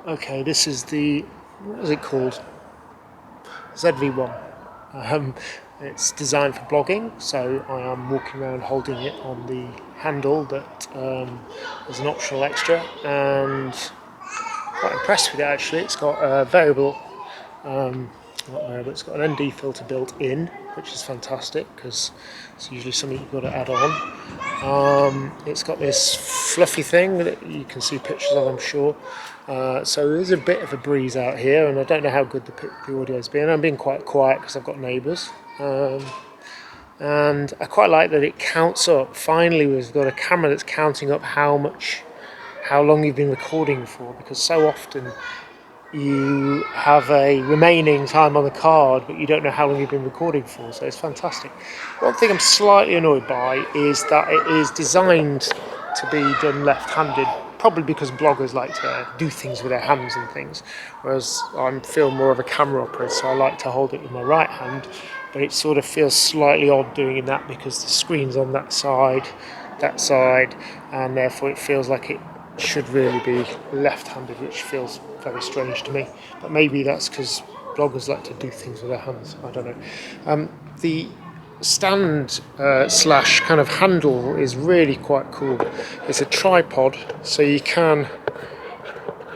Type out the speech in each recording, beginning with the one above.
Okay, this is the, what is it called? ZV1. It's designed for blogging, so I am walking around holding it on the handle that is an optional extra, and quite impressed with it actually. It's got a variable, not variable, it's got an ND filter built in, which is fantastic because it's usually something you've got to add on. It's got this fluffy thing that you can see pictures of, I'm sure. So there's a bit of a breeze out here, and I don't know how good the audio's been. I'm being quite quiet because I've got neighbours. And I quite like that it counts up. Finally, we've got a camera that's counting up how long you've been recording for, because so often you have a remaining time on the card, but you don't know how long you've been recording for, so it's fantastic. One thing I'm slightly annoyed by is that it is designed to be done left-handed, probably because bloggers like to do things with their hands and things, whereas I feel more of a camera operator, so I like to hold it with my right hand, but it sort of feels slightly odd doing that because the screen's on that side, and therefore it feels like it should really be left-handed, which feels very strange to me, but maybe that's because bloggers like to do things with their hands, I don't know. The stand slash kind of handle is really quite cool. It's a tripod, so you can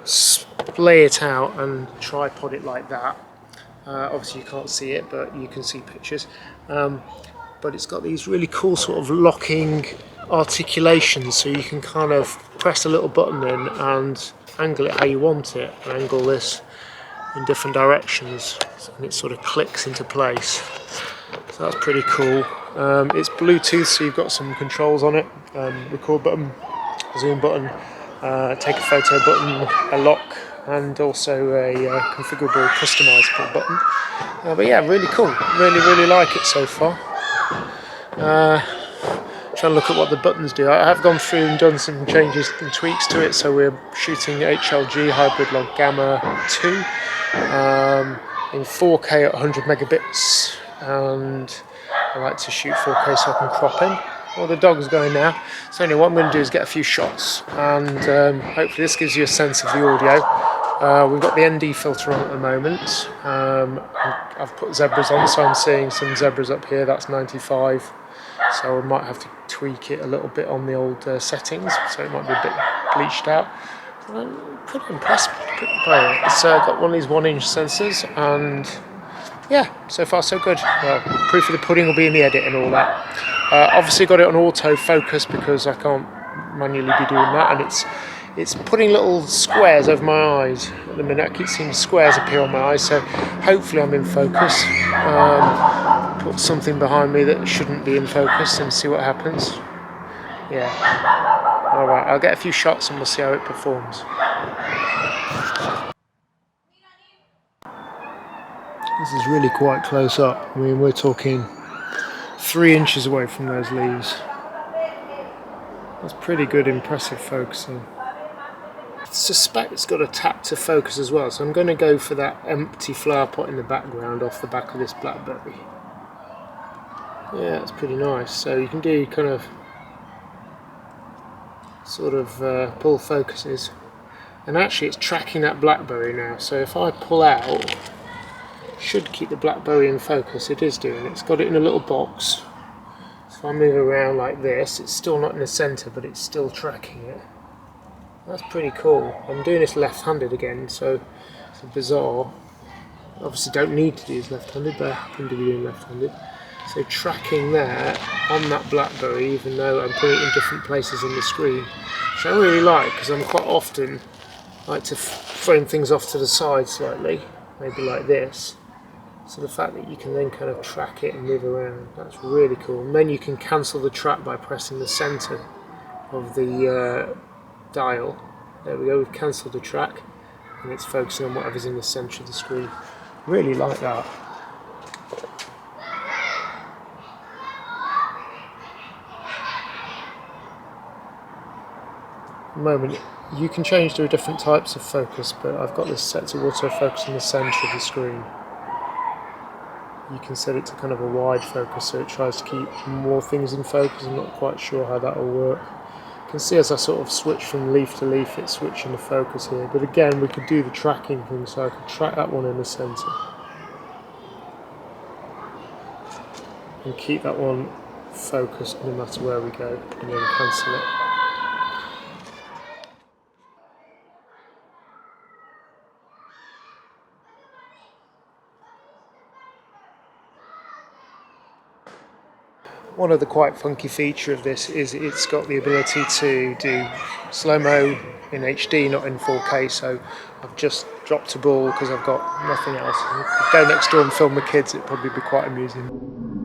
splay it out and tripod it like that. Obviously you can't see it, but you can see pictures. But it's got these really cool sort of locking articulations, so you can kind of press a little button in and angle it how you want it, and angle this in different directions, and it sort of clicks into place. So that's pretty cool. It's Bluetooth, so you've got some controls on it, record button, zoom button, take a photo button, a lock, and also a configurable customizable button. But yeah, really cool. Really like it so far. Trying to look at what the buttons do. I have gone through and done some changes and tweaks to it, so we're shooting HLG hybrid log gamma 2 in 4K at 100 megabits, and I like to shoot 4K so I can crop in. Well, the dog's going now, so anyway, what I'm going to do is get a few shots, and hopefully this gives you a sense of the audio. We've got the ND filter on at the moment. I've put zebras on, so I'm seeing some zebras up here. That's 95, so I might have to tweak it a little bit on the old settings, so it might be a bit bleached out. I'm pretty impressed by it. It's got one of these 1-inch sensors, and yeah, so far so good. Well, proof of the pudding will be in the edit and all that. Obviously got it on auto focus because I can't manually be doing that, and it's putting little squares over my eyes at the minute. I keep seeing squares appear on my eyes, so hopefully I'm in focus. Put something behind me that shouldn't be in focus and see what happens. Yeah. Alright, I'll get a few shots and we'll see how it performs. This is really quite close up. I mean, we're talking 3 inches away from those leaves. That's pretty good, impressive focusing. I suspect it's got a tap to focus as well, so I'm going to go for that empty flower pot in the background off the back of this blackberry. Yeah, that's pretty nice. So you can do kind of sort of pull focuses, and actually it's tracking that blackberry now, so if I pull out, should keep the blackberry in focus. It is doing it. It's got it in a little box, so if I move around like this, it's still not in the center, but it's still tracking it. That's pretty cool. I'm doing this left-handed again, so it's bizarre. Obviously don't need to do this left-handed, but I happen to be doing left-handed. So tracking there on that blackberry, even though I'm putting it in different places on the screen, which I really like, because I'm quite often like to frame things off to the side slightly, maybe like this. So the fact that you can then kind of track it and move around, that's really cool. And then you can cancel the track by pressing the center of the dial. There we go, we've cancelled the track, and it's focusing on whatever's in the centre of the screen. Really like that. At the moment, you can change to different types of focus, but I've got this set to autofocus in the centre of the screen. You can set it to kind of a wide focus, so it tries to keep more things in focus. I'm not quite sure how that will work. can see as I sort of switch from leaf to leaf, it's switching the focus here. But again, we could do the tracking thing, so I could track that one in the centre and keep that one focused no matter where we go, and then cancel it. One of the quite funky feature of this is it's got the ability to do slow-mo in HD, not in 4K, so I've just dropped a ball because I've got nothing else. If I go next door and film the kids, it'd probably be quite amusing.